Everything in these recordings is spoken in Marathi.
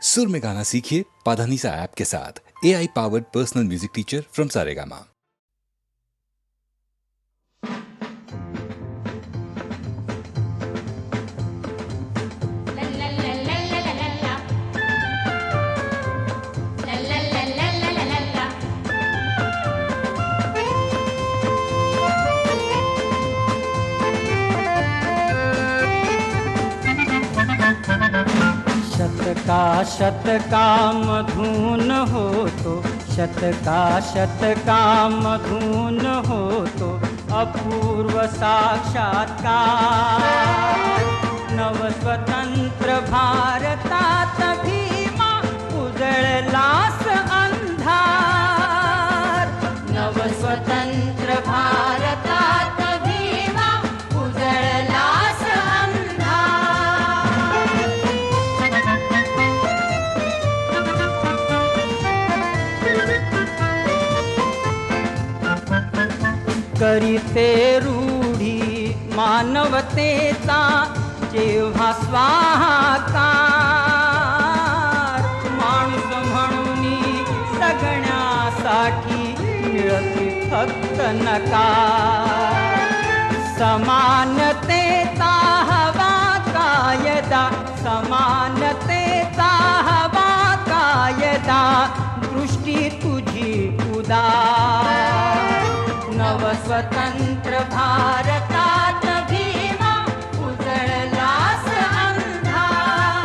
सुर में गाना सीखिए पाधानीसा ऐप के साथ। AI powered personal music teacher from Saregama. शतका शतका मधुन होतो, शतका शतका मधुन होतो, अपूर्व साक्षात्कार नवस्वतंत्र भारतात भीमा उजळलास अंधार। नवस्वतंत्र भारतात भीमा उजळलास करीते रूढी मानवतेचा जेव्हा स्वाहाकार, माणूस म्हणून सगळ्यासाठी मिळते फक्त नकार। समानतेचा हवा कायदा, समानतेचा हवा कायदा, दृष्टी तुझी उदार। नवस्वतंत्र भारतात भीमा उजळलास अंधार।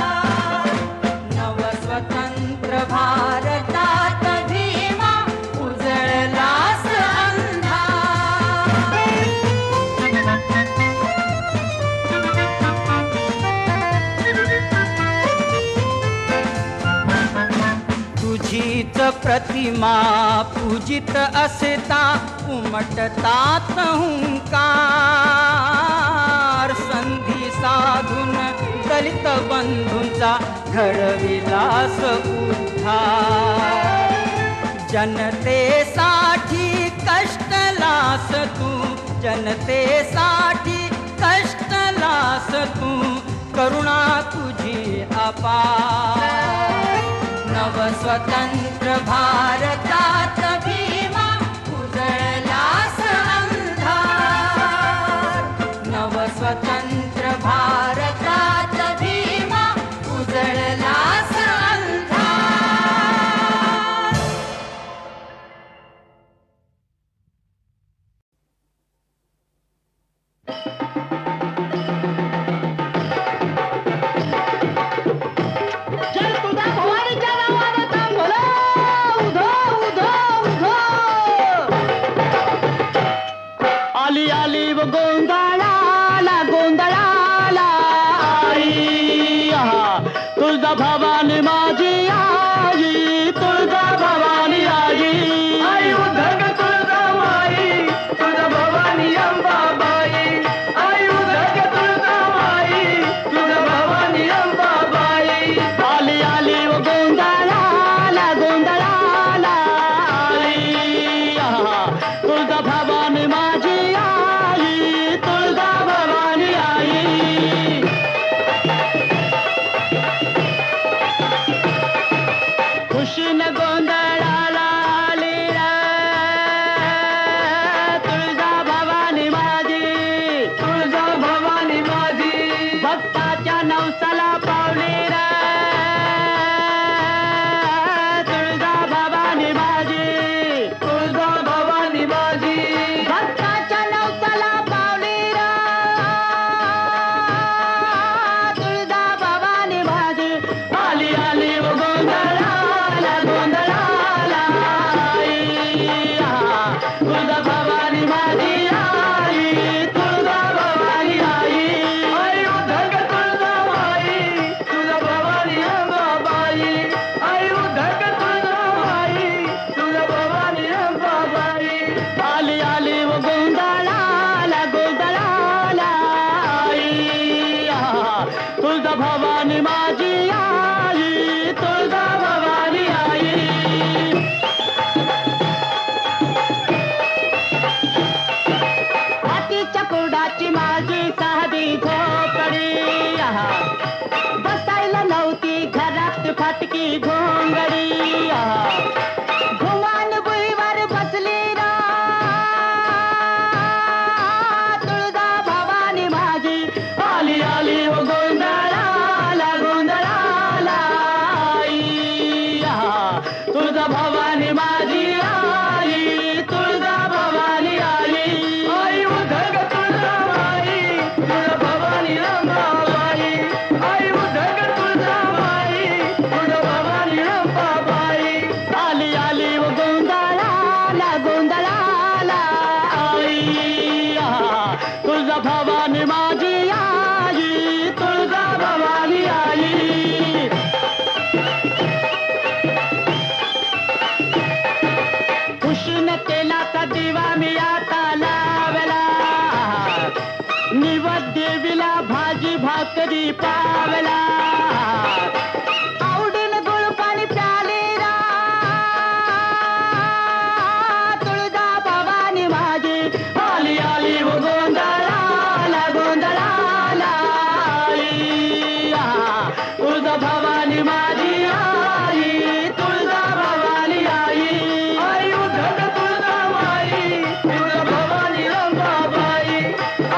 नवस्वतंत्र भारतात भीमा उजळलास तुझीच प्रतिमा पूजित असता उमटतात हुंकार। संधी साधून दलित बंधूंचा घडविलास उद्धार। जनतेसाठी कष्टलास तू, जनतेसाठी कष्टलास तू, करुणा तुझी अपार। नवस्वतंत्र भारतात भीमा उजळलास अंधार। नवस्वतंत्र भारतात भीमा उजळलास अंधार। जय तुझा भवानीच्या नावानं थांबलो, उधो उधो फाटकी घोंगडी घुमान भुईवर बसली रा तुळजा भवानी माझी आली आली हो गोंधळाला गोंधळाला आई. तुळजा भवानी माझी आई तुळजा भवानी आई आई उधग तुळजाबाई तुळजा भवानी रंभाबाई आई उधग तुळजाबाई तुळजा भवानी रंभाबाई आली आली व गोंधळाला गोंधळाला आई. तुळजा भवानी माझी आई तुळजा भवानी आई. उष्णतेलाचा दिवा मी आता लावला निवद देवीला भाजी भाकरी पावला आवडीन गुळ पाणी प्याले रा तुळजा भवानी माझी आली आली व गोंधळाला गोंधळाला आई. तुळजा भवानी माझी आई तुळजा भवानी आई आई उद्धट तुळजाबाई तुळजा भवानी रंभाबाई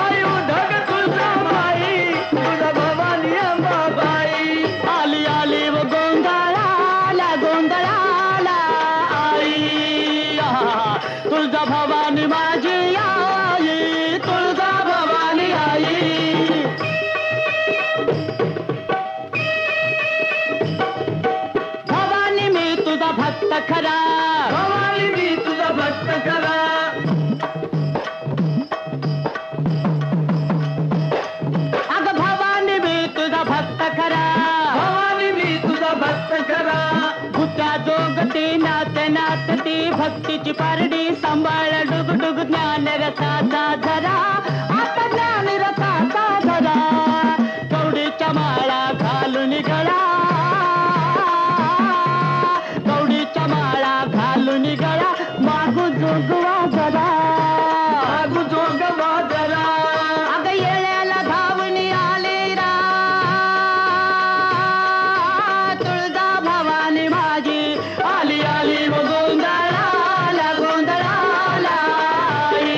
आई उद्धट तुळजाबाई तुळजा भवानी रंभाबाई आली आली व गोंधळाला गोंधळाला आई. तुळजा भवानी माझी आई तुळजा भवानी आई. भवानी मी तुझा भक्त खरा भवानी मी तुझा भक्त खरा अग भवानी मी तुझा भक्त खरा भवानी मी तुझा भक्त खरा भूत्या जोगती नाच नाचती भक्तीची पारडी सांभाळ डुग डुग ज्ञान रसाचा धरा आता ज्ञान रसाचा धरा कवडीच्या माळा घालून गळा कवडीच्या माळा घालून गळा मागू जोगवा जरा मागू जोगवा जरा अग येळ्याला धावून आले रा तुळजा भवानी माझी आली आली व गोंधळाला गोंधळाला आई.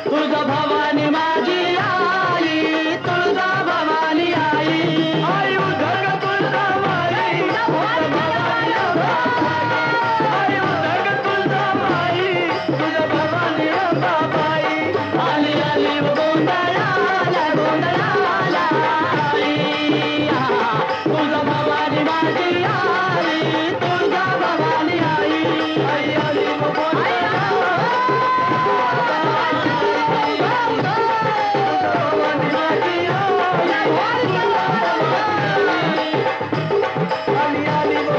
तुळजा भवानी माझी आई तुळजा भवानी आई आई उधग तुळजाबाई आई उधग तुळजाबाई तुळजा भवानी रंभाबाई आली आली व गोंधळाला गोंधळाला आई. तुळजा भवानी माझी आई तुळजा भवानी आई आई आली व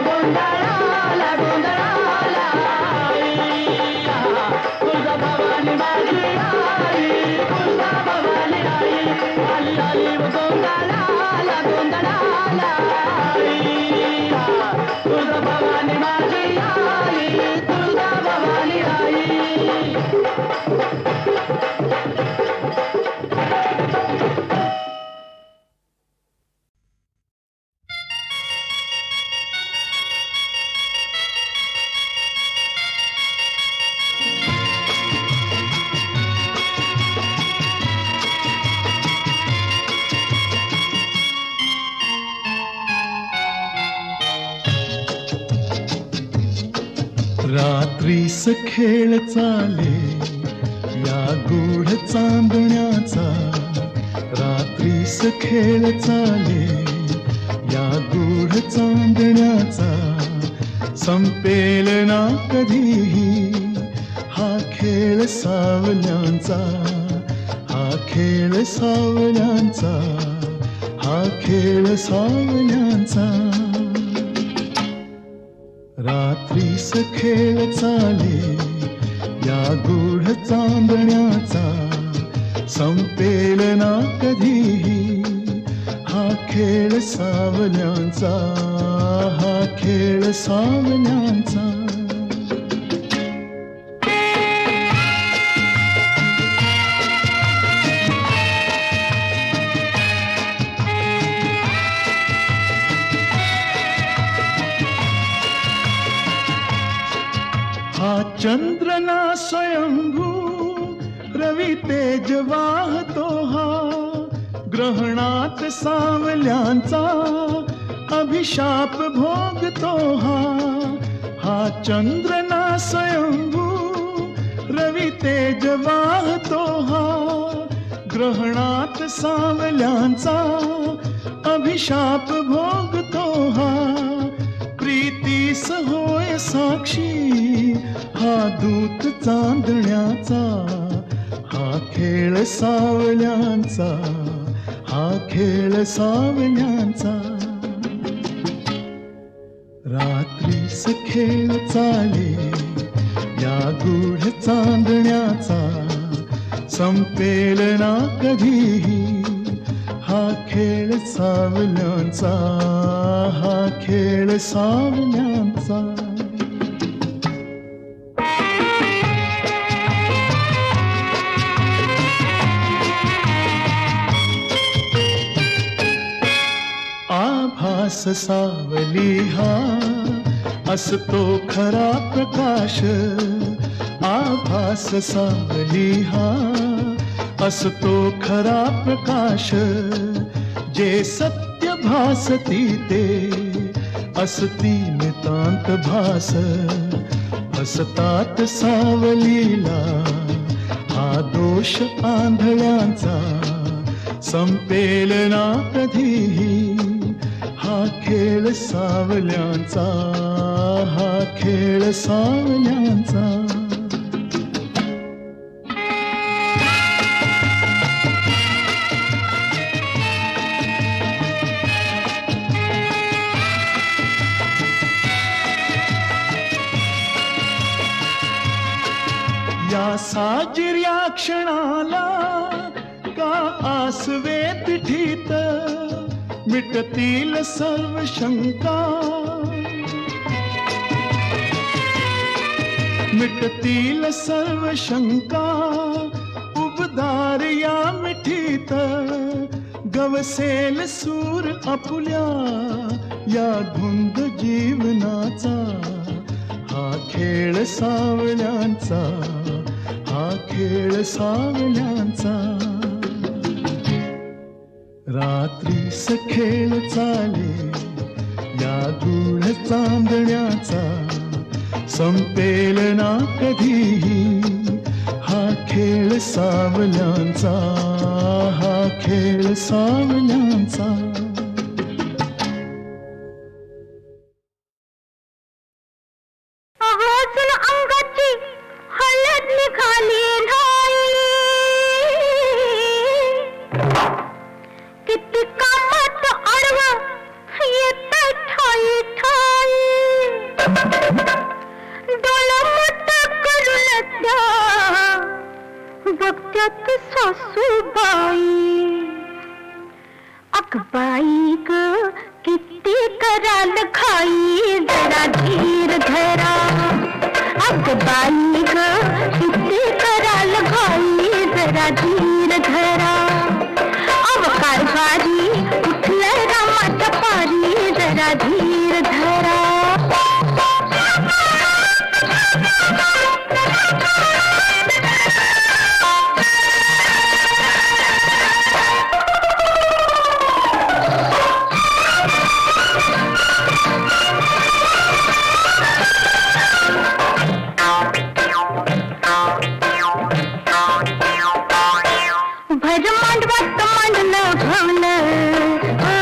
गोंधळाला गोंधळाला आई. तुळजा भवानी माझी आई तुळजा भवानी आई आली आली व गोंधळाला गोंधळाला आई. तुळजा भवानी माझी आई तुळजा भवानी आई. रात्रीस खेळ चाले या गूढ चांदण्याचा रात्रीस खेळ चाले या गूढ चांदण्याचा संपेल ना कधीही हा खेळ सावल्यांचा हा खेळ सावल्यांचा हा खेळ सावल्यांचा रात्रीस खेळ चाले या गूढ चांदण्याचा संपेल ना कधीही हा खेळ सावल्यांचा हा खेळ सावल्यांचा हा चंद्र ना स्वयंभू रवी तेज वाहतो हा ग्रहणात सावल्यांचा अभिशाप भोगतो हा चंद्र ना स्वयंभू रवी तेज वाहतो हा ग्रहणात सावल्यांचा अभिशाप भोगतो हा प्रीतीस होय साक्षी हा दूत चांदण्याचा हा खेळ सावल्यांचा हा खेळ सावल्यांचा रात्रीस खेळ चाले या गूढ चांदण्याचा संपेल ना कधीही हा खेळ सावल्यांचा हा खेळ सावल्यांचा आभास सावली हा असतो खरा प्रकाश आभास सावली हा असतो खरा प्रकाश जे सत्य भासती ते असती नितांत भास हसतात सावलीला हा दोष आंधळ्यांचा संपेल ना कधीही हा खेळ सावल्यांचा हा खेळ सावल्यांचा या साजिर्या क्षणाला का आसवे पिठीत मिटतील सर्व शंका मिटतील सर्व शंका उबदार या मिठीत गवसेल सूर आपुल्या या धुंद जीवनाचा हा खेळ सावल्यांचा हा खेळ सावल्यांचा रात्रीस खेळ चाले या गूढ चांदण्याचा संपेल ना कधीही हा खेळ सावल्यांचा हा खेळ सावल्यांचा अंगाची हळद निघाली नाही किती कामात अडवा येत ठाई ठाई डोळा मोठा करून त्या बघत्यात सासूबाई अग बाई ग किती कराल खाई जरा धीर धरा अग बाई ग किती कराल खाई जरा धीर धरा अवकार बारी उठलं रामाच्या पारी जरा धीर धरा भज मांडवात मांडलं भवलं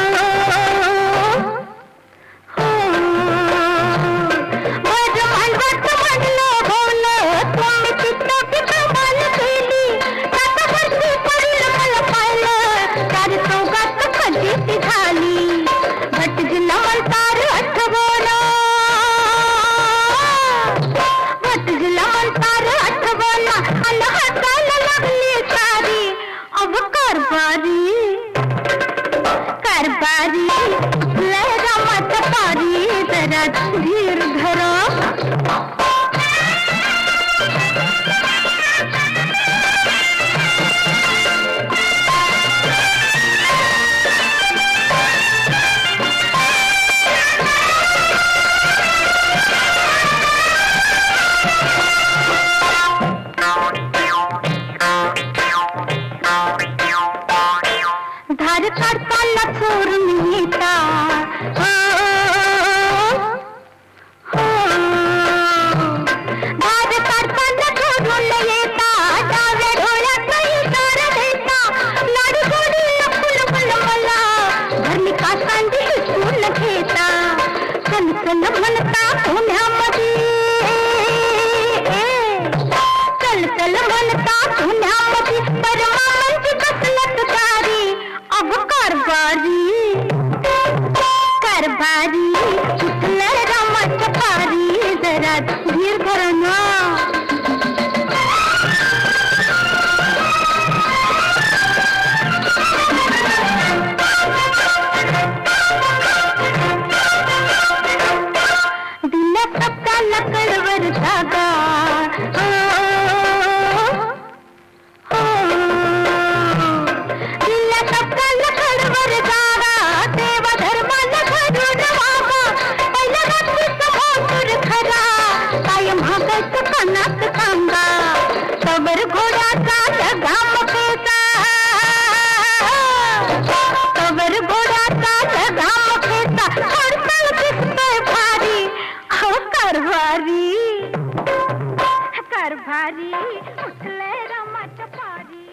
भज मांडवात मांडलं भवलं तुम्ही चित्त पिकवाल केली त्यात वर्षी पडलं मला पाहिलं तार चौकात खजिती झाली भटजीला म्हणतार आठवणा भटजीला म्हणतार आठवणा आणि हाताला लागली सारी अब कारबारी कारबारी लय रामात पारी जरा धीर धरा पारी उठलंय रामाच्या पारी जरा धीर धर ना दिल्या टप्प्याला कडवर जागा दिल्या टप्प्याला कडवर जागा देवा धर्माला घडून वागा पहिल्या रात्रीचा मोटर खरा काय महागायचं कानात सांगा कबर घोड्याचा लगाम खेचा कबर घोड्याचा लगाम खेचा हडपळ दिसतोय भारी अहो कारभारी कारभारी उठलंय रामाच्या पारी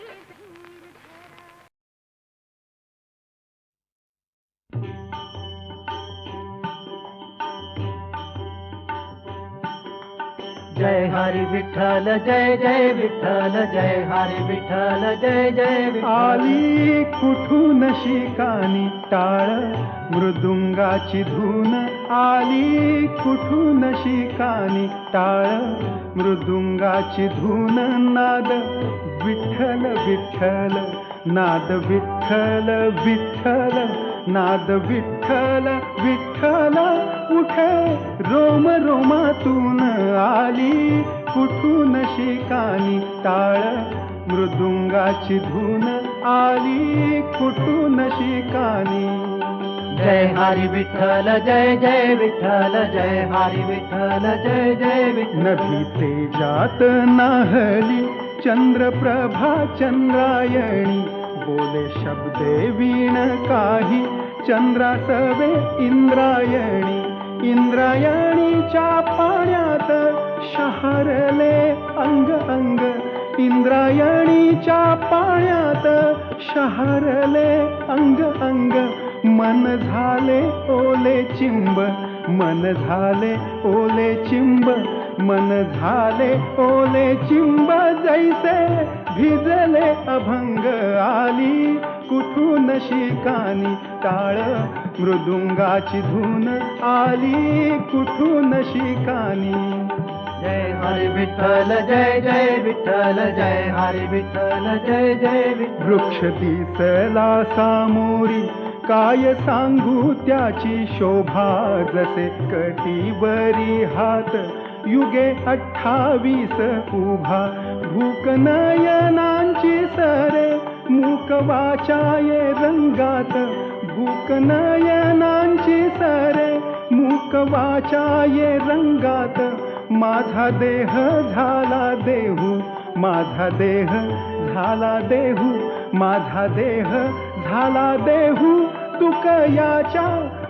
जय हरी विठ्ठल जय जय विठ्ठल जय हरी विठ्ठल जय जय विठ्ठल. आली कुठून शिकानी टाळ मृदुंगाची धून आली कुठून शिकानी टाळ मृदुंगाची धून नाद विठ्ठल विठ्ठल नाद विठ्ठल विठ्ठल नाद विठ्ठल विठ्ठल उठे रोम रोमातून आली कुठून शिकानी टाळ मृदुंगाची धून आली कुठून शिकानी. जय हरी विठ्ठल जय जय विठ्ठल जय हरी विठ्ठल जय जय विठ्ठल. नभी तेजात नाहली चंद्रप्रभा चंद्रायणी बोले शब्दे वीण काही चंद्रासवे इंद्रायणी इंद्रायणीच्या पाण्यात शहरले अंग अंग इंद्रायणीच्या पाण्यात शहरले अंग अंग मन झाले ओले चिंब मन झाले ओले चिंब मन झाले ओले चिंब जैसे भिजले अभंग आली कुठून शिकानी टाळ मृदुंगाची धून आली कुठून शिकानी. जय हरी विठ्ठल जय जय विठ्ठल जय हरी विठ्ठल जय जय विठ्ठल. वृक्ष दिसला सामोरी काय सांगू त्याची शोभा जसे कटीवरी हात युगे 28 उभा भूक नयनांची सरे मूक वाचाये रंगात भूक नयनांची सरे मूक वाचाये रंगात माझा देह झाला देहू माझा देह झाला देहू माझा देह झाला देहू तुकयाच्या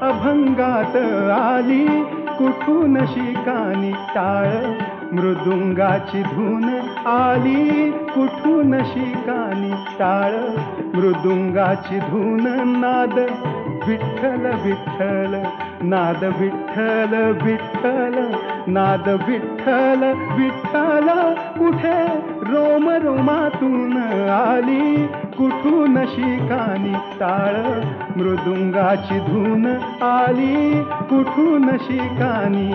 अभंगात आली कुठून शिकानी टाळ मृदुंगाची धून आली कुठून शिकानी टाळ मृदुंगाची धून नाद विठ्ठल विठ्ठल नाद विठ्ठल विठ्ठल नाद विठ्ठल विठ्ठल उठे रोम रोमातून आली कुठून शिकानी टाळ मृदुंगाची धून आली कुठून शिकानी.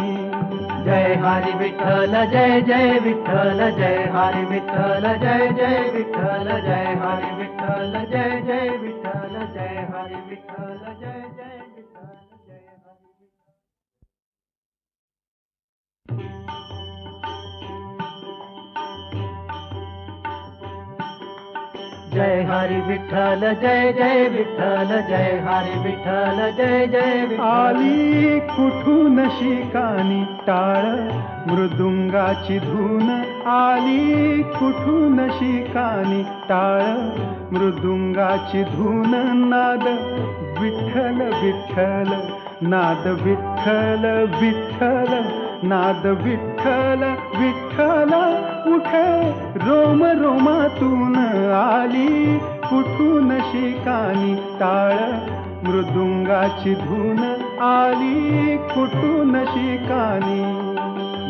जय हरी विठ्ठल जय जय विठ्ठल जय हरी विठ्ठल जय जय विठ्ठल जय हरी विठ्ठल जय जय विठ्ठल जय हरी विठ्ठल जय जय विठ्ठल जय हरी जय हरी विठ्ठल जय जय विठ्ठल जय हरी विठ्ठल जय जय विठ्ठल. आली कुठून शिकानी टाळ मृदुंगाची धून आली कुठून शिकानी टाळ मृदुंगाची धून नाद विठ्ठल विठ्ठल नाद विठ्ठल विठ्ठल नाद विठ्ठल विठ्ठल उठे रोम रोमातून आली कुठून शिकानी टाळ मृदुंगाची धून आली कुठून शिकानी.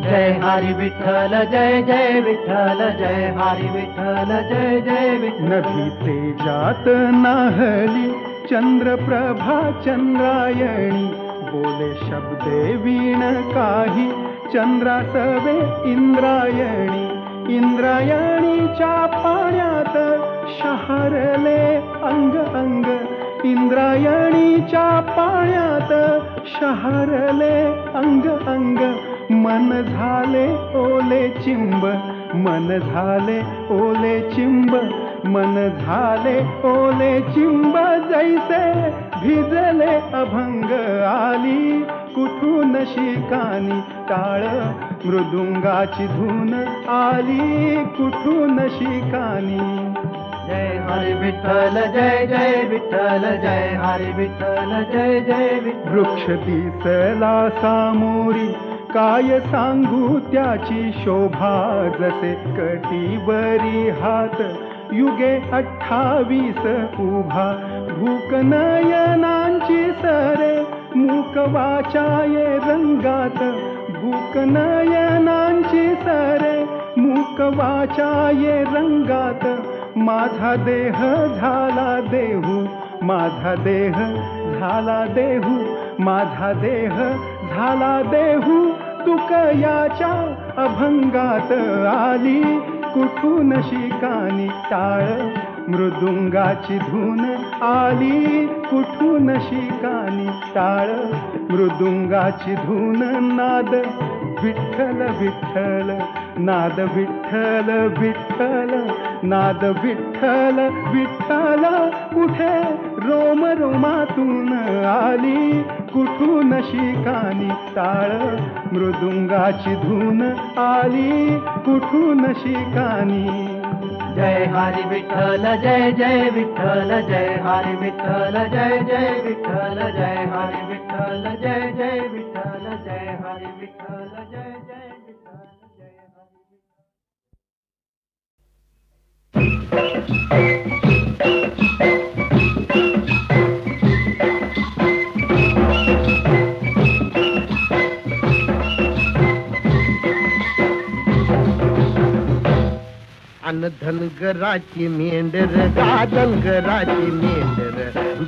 जय हरी विठ्ठल जय जय विठ्ठल जय हरी विठ्ठल जय जय विठ्ठल. नभी तेजात नाहली चंद्रप्रभा चंद्रायणी बोले शब्दे वीण काही चंद्रासवे इंद्रायणी इंद्रायणीच्या पाण्यात शहरले अंग अंग इंद्रायणीच्या पाण्यात शहरले अंग अंग मन झाले ओले चिंब मन झाले ओले चिंब मन झाले ओले चिंब जैसे भिजले अभंग आली कुठून शिकानी टाळ मृदुंगाची धून आली कुठून शिकानी जय हरी विठ्ठल जय जय विठ्ठल जय हरी विठ्ठल जय जय विठ्ठल. वृक्ष दिसला सामोरी काय सांगू त्याची शोभा जसे कटीवरी हात युगे 28 उभा भूक नयनांची सरे मूक वाचाये रंगात भूक नयनांची सरे मूक वाचाये रंगात माझा देह झाला देहू माझा देह झाला देहू माझा देह झाला देहू तुकयाच्या अभंगात आली कुठून शिकानी टाळ मृदुंगाची धून आली कुठून शिकानी टाळ मृदुंगाची धून नाद विठ्ठल विठ्ठल नाद विठ्ठल विठ्ठल नाद विठ्ठल विठ्ठल कुठे रोम रोमातून आली कुठून शिकानी टाळ मृदुंगाची धून आली कुठून शिकानी. जय हरी विठ्ठल जय जय विठ्ठल जय हरी विठ्ठल जय जय विठ्ठल जय हरी विठ्ठल जय जय विठ्ठल जय हरी विठ्ठल जय जय विठ्ठल जय हरी. अन धनगराची मेंढर गा धनगराची मेंढर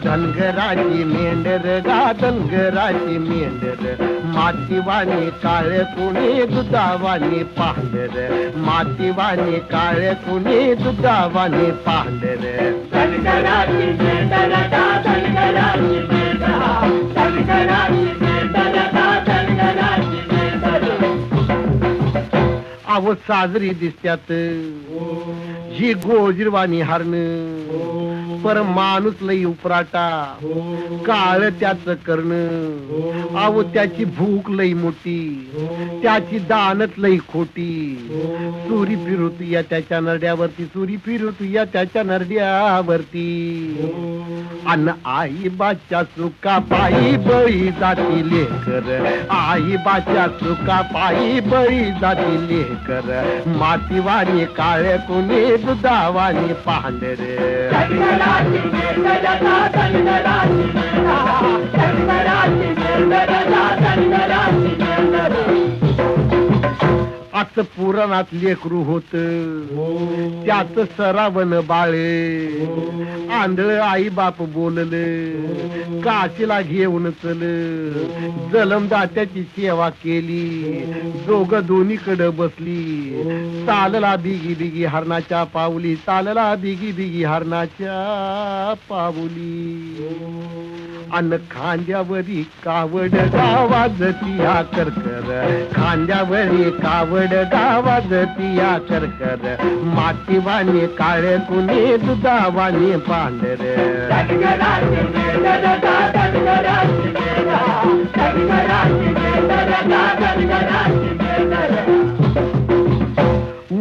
धनगराची मेंढर गा धनगराची मेंढर मातीवाणी काळे कुणी दुधावाणी पांढर मातीवाणी काळे कुणी दुधावाणी पांढर धनगराची मेंढर गा धनगराची मेंढर धनगराची मेंढर गा धनगराची मेंढर. अव साजरी दिसत्यात जी गोजिरवाणी हरण पर माणूस लई उपराटा काळ त्याच कर्ण अव त्याची भूक लई मोठी त्याची दानत लई खोटी सुरी फिरत या त्याच्या नरड्यावरती सुरी फिरत या त्याच्या नरड्यावरती अन्न आई बाच्या सुका पायी बळी जाती लेकर आई बाच्या सुका पायी बळी जाती लेकर मातीवाणी काळे कोणी दुधावाणी पांढरे असं पुराणात लेकरू होत त्याच सरावन बाळे आंधळ आई बाप बोलले काशीला घेऊन चल जलमदात्याची सेवा केली दोघ दोन्हीकडे बसली चालला बिगी बिगी हरणाच्या पावली चालला बिगी बिगी हरणाच्या पावली अन खांद्यावरी कावड गावाजती या करकर खांद्यावरी कावड गावाजती या करकर मातीवाणी काळे कुणी दुधावाणी पांढर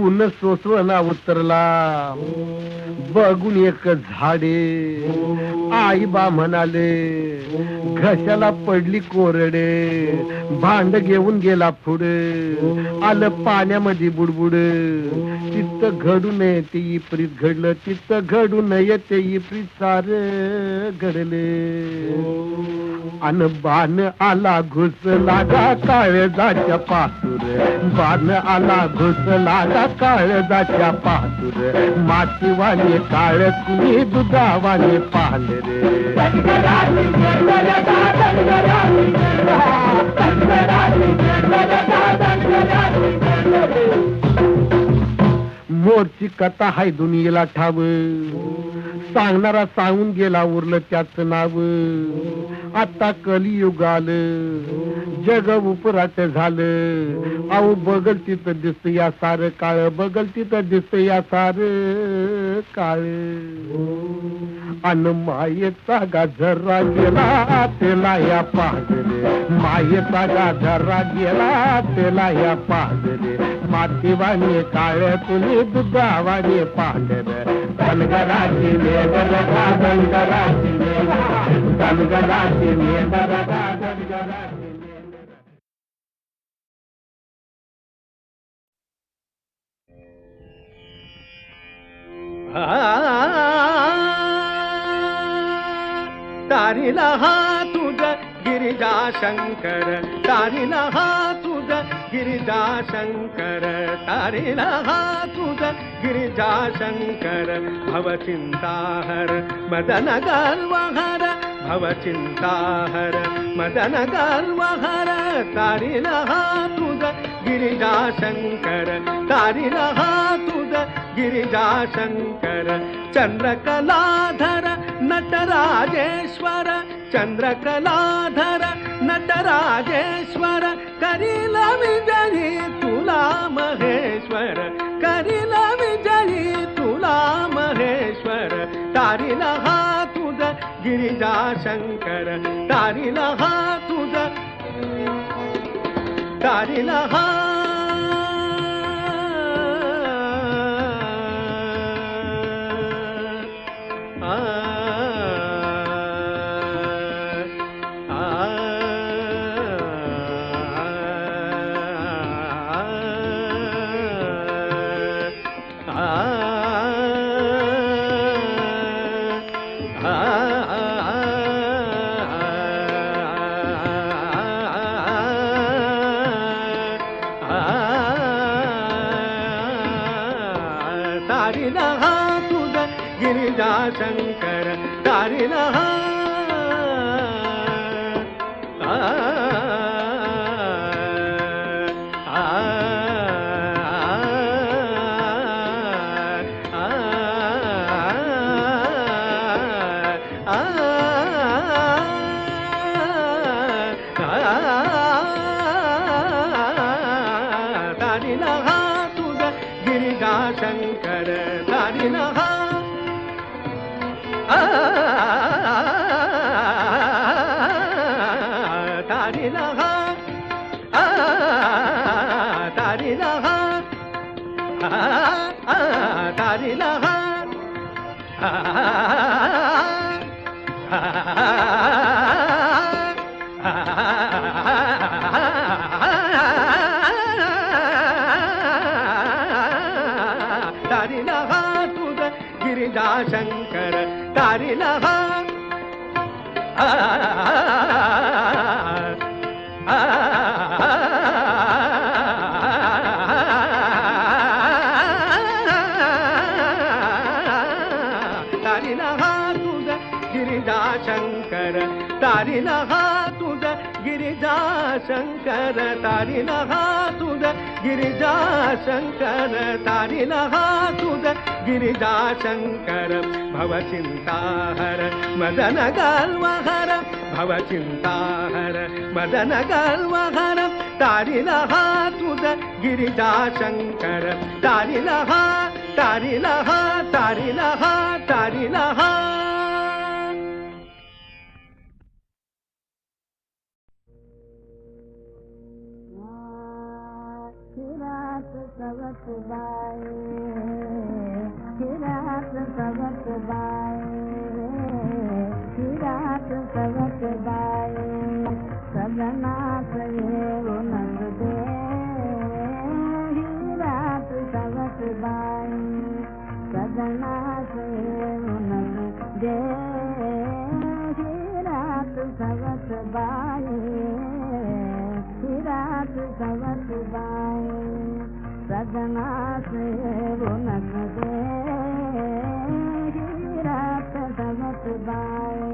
ऊन सोसवना उतरला बघून एक झाडे आई बा म्हणाले घशाला पडली कोरडे भांड घेऊन गेला पुढे आलं पाण्यामध्ये बुडबुड चित्त घडू नये ते इप्रीत घडलं चित्त घडू नये ते इप्रीत सार घडले अन बाण आला घुस लागा काळजाच्या पासूर बाण आला घुस लागा काळजाच्या पासूर मातीवाणी काळ कुणी दुधावाणी पांढरे मोरची कथा हाय दुनियेला ठाव, सांगणारा सांगून गेला उरलं त्याच नाव. आता कलियुग आलं, जग उपराट झालं. अहो बगल तिथं दिसत या सार काळ, बगल तिथं दिसत या सार काळ. अन मायेचा गाजरा गेला त्याला या पाहले, मायेचा गाजरा गेला त्याला या पाहले. मातीवाणी काळ तुली दुधावाणी पांढर, धनगराची मेघरगा धनगराची मेघ, धनगराची मेघरगा धनगराची मेघ. तारीला हा तुझ गिरिजा शंकर, तारीला हा तुझ गिरिजा शंकर, तारीला हा तुझ गिरिजा शंकर. भवचिंताहर मदन गर्वहर, भवचिंताहर मदन गर्वहर. तारीला हा तुझ गिरिजा शंकर, तारीला हा तुझ गिरिजा शंकर. चंद्रकलाधर नटराजेश्वर, चंद्रकलाधर नटराजेश्वर. करील विजयी तुला महेश्वर, करील विजयी तुला महेश्वर. तारीला हा तुझ गिरिजा शंकर, तारीला हा तुझ, तारीला हा. तारीला हा तुझ गिरिजा शंकर, तारीला हा. तारीला हा तुझ गिरिजा शंकर, तारीला हा. तारीला हा, तारीला हा, तारीला हा. तारीला हा तुझ गिरिजा शंकर, तारीला हा. तारीला हा तुझ गिरिजा शंकर, तारीला हा तुझ गिरिजा शंकर, तारीला हा तुझ गिरिजा शंकर, तारीला हा तुझ गिरिजा शंकर. भवचिंताहर मदन गर्वहर, भवचिंताहर मदन गर्वहर. तारीला हा तुझ गिरिजा शंकर, तारीला हा, तारीला हा, तारीला हा, तारीला हा. खिरात सवत बाए, खिरात सवत बाए, खिरात सवत बाए. सजनात येऊन दे, खिरात सवत बाए, सजनात येऊन दे, खिरात सवत बाए, खिरात सवत बाए. सजना से रोनक दे, खिरात सवत बाए.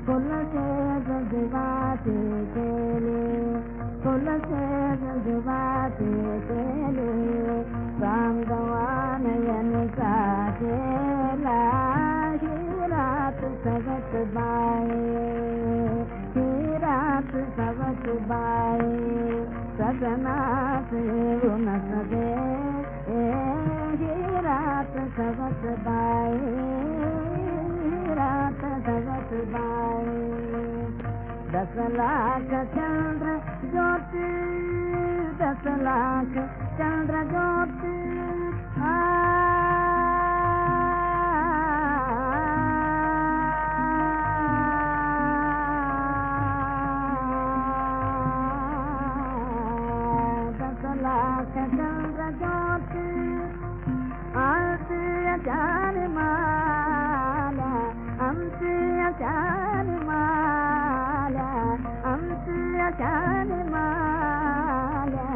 फूल के जज्बाते के ते केले रामदवानयनचा केला ही रात सवत बाई ही रात सवत बाई सजनास येऊन सदे ही रात सवत बाई रात सवत बाई 10 लाख चंद्र ज्योति 10 लाख चंद्र ज्योति चंद्र ज्योति आमची चार माला आमची चार माला आमची चार माला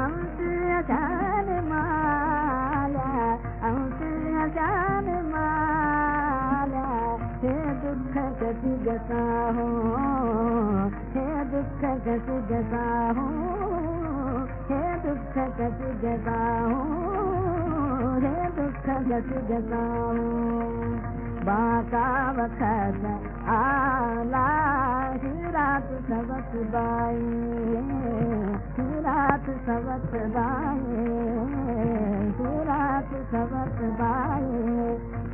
आमची चार माला आमची चार माला हे दुःख कशी गसा हो हे दुःख कशी गसा हो हे दुःख कशी जगाऊं हे दुःख कशी जगाऊं बाका वखत आला ही रात सवत बाई ही रात सवत बाई ही रात सवत बाई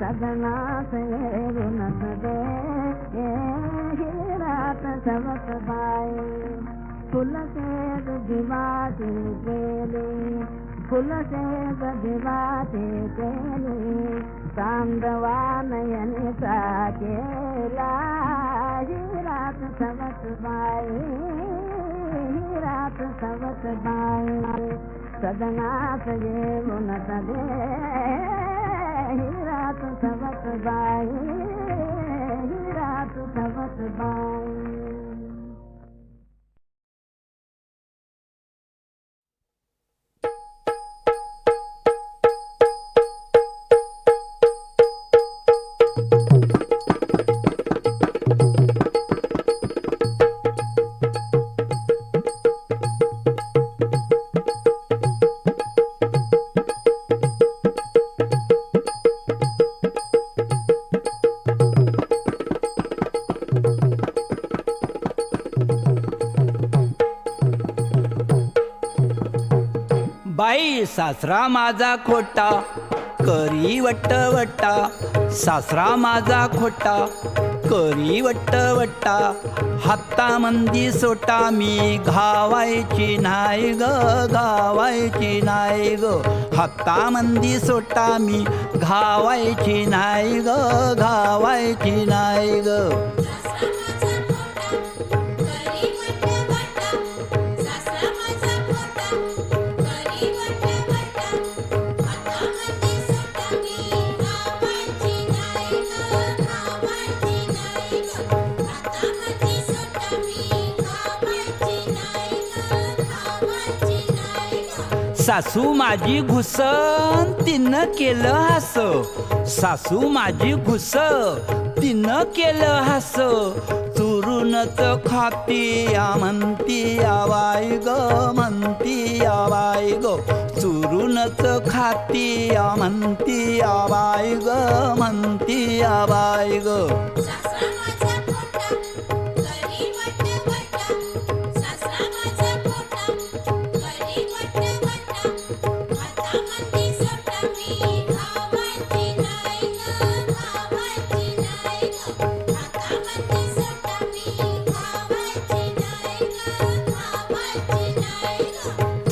सदना से रुन सदे ही रात सवत बाई फुल से दिवाते केले फुल से दिवाते केले चांदवा नयनचा केला ही रात सवत बाई ही रात सवत बाई सदनात येऊन सदे ही रात सवत बाई ही रात सवत बाई बाई सासरा माझा खोटा करी वट्टा सासरा माझा खोटा करी वट्टा हातामंदी सोटा मी घावायची नाही ग घावायची नाही ग हातामंदी सोटा मी घावायची नाही ग घावायची नाही ग सासू माझी घुसन तिनं केलं हस सासू माझी घुस तिनं केलं हस चुरूनच खाती या म्हणती आवाय ग म्हणती आवाय ग चुरूनच खाती या म्हणती आवाय ग म्हणती आवाय ग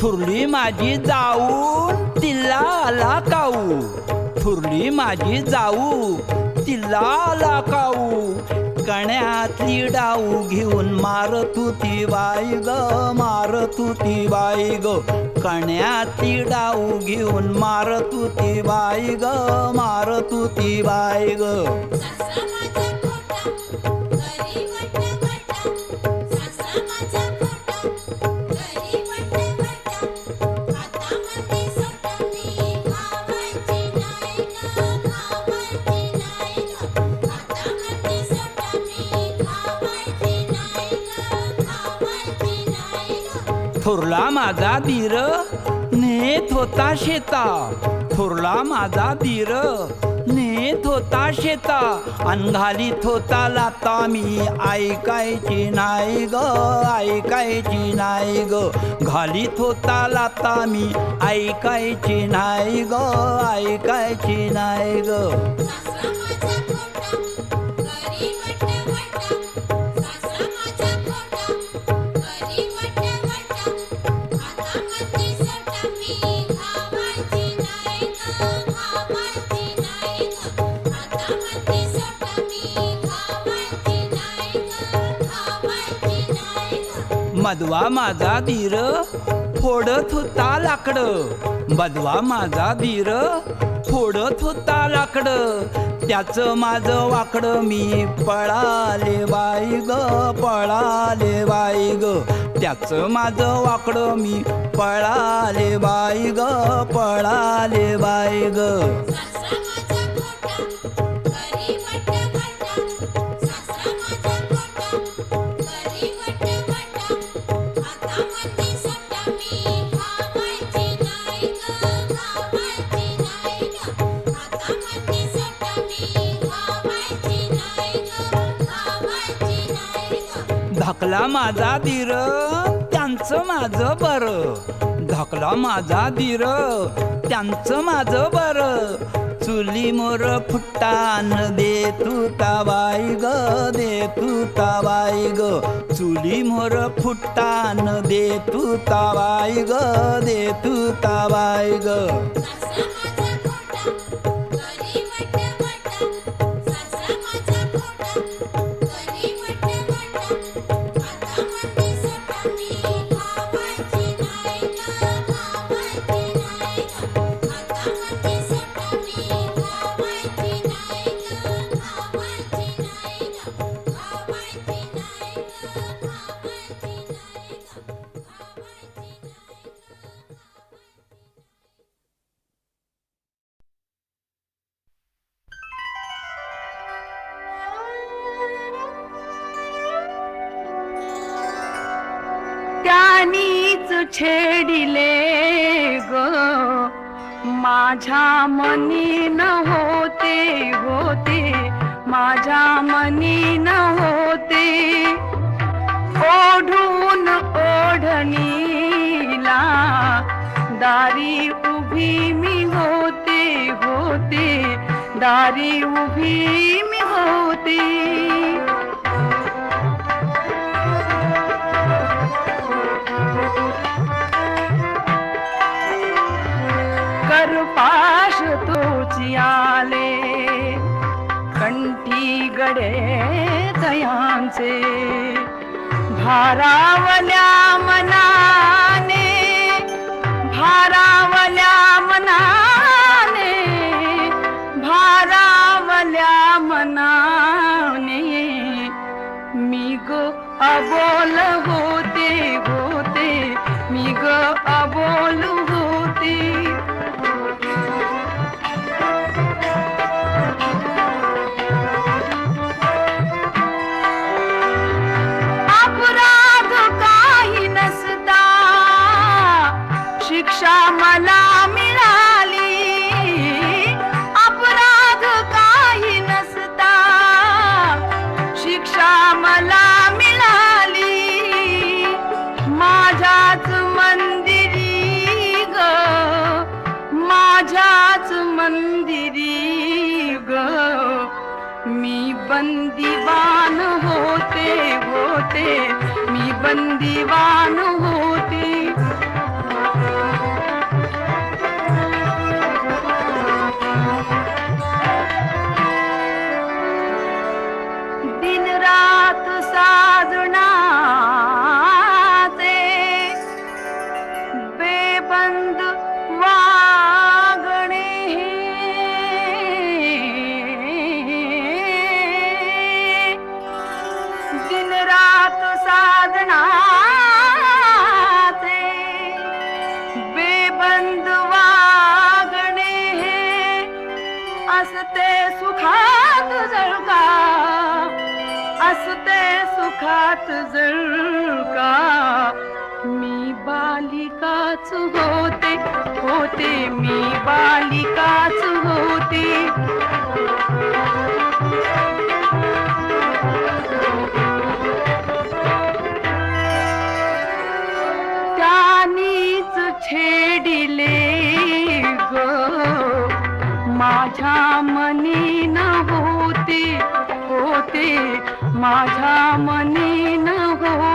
थुरली माझी जाऊन तिला आला काऊ थुरली माझी जाऊ तिला आला काऊ कण्यातली डाऊ घेऊन मारत होती बाई ग मारत होती बाई ग कण्यातली डाऊ घेऊन मारत होती बाई ग मारत होती बाई ग थोरला माझा धीर नेत होता शेता, थोरला माझा धीर नेत होता शेता, अन घालीत होता लाता मी ऐकायची नाही ग, ऐकायची नाही ग, घालीत होता लाता मी ऐकायची नाही ग, ऐकायची नाही ग. मधवा माझा धीर फोडत होता लाकडं, मधवा माझा धीर फोडत होता लाकडं, त्याचं माझं वाकडं मी पळाले बाई ग, पळाले बाई ग, त्याचं माझं वाकडं मी पळाले बाई ग, पळाले बाई ग. धाकला माझा धीर त्यांचं माझं बरं, धाकला माझा धीर त्यांचं माझं बरं, चुली मोर फुट्टान दे तू ताबाई ग, दे तू ताबाई ग, चुली मोर फुट्टान दे तू ताबाई ग, दे तू ताबाई ग. त्यानीच छेडिले ग माझ्या मनी न होते होते, माझ्या मनी न होते, ओढून ओढणीला दारी उभी मी होते होते, दारी उभी मी होते. करपाश तोची आले कंठी गडे दयांचे, भारावल्या मनाने, भारावल्या मनाने, भारावल्या मनाने, मी ग अबोल होते होते, मी ग अबोल होते. अपराध काही नसता शिक्षा मला मिळाली, अपराध काही नसता शिक्षा मला मिळाली, माझ्याच मंदिरी ग, माझ्याच मंदिरी ग, मी बंदीवान होते होते, मी बंदीवान होते. दिन रात साजनाचे बेबंद वागणे, दिन रात साधनाचे बेबंद वागणे, असते सुखात जळका, असते सुखात जळका, मी बा बालिकाच होते होते मी बालिकाच होते त्यानीच छेडिले ग माझ्या मनी न होते होते माझ्या मनी न होते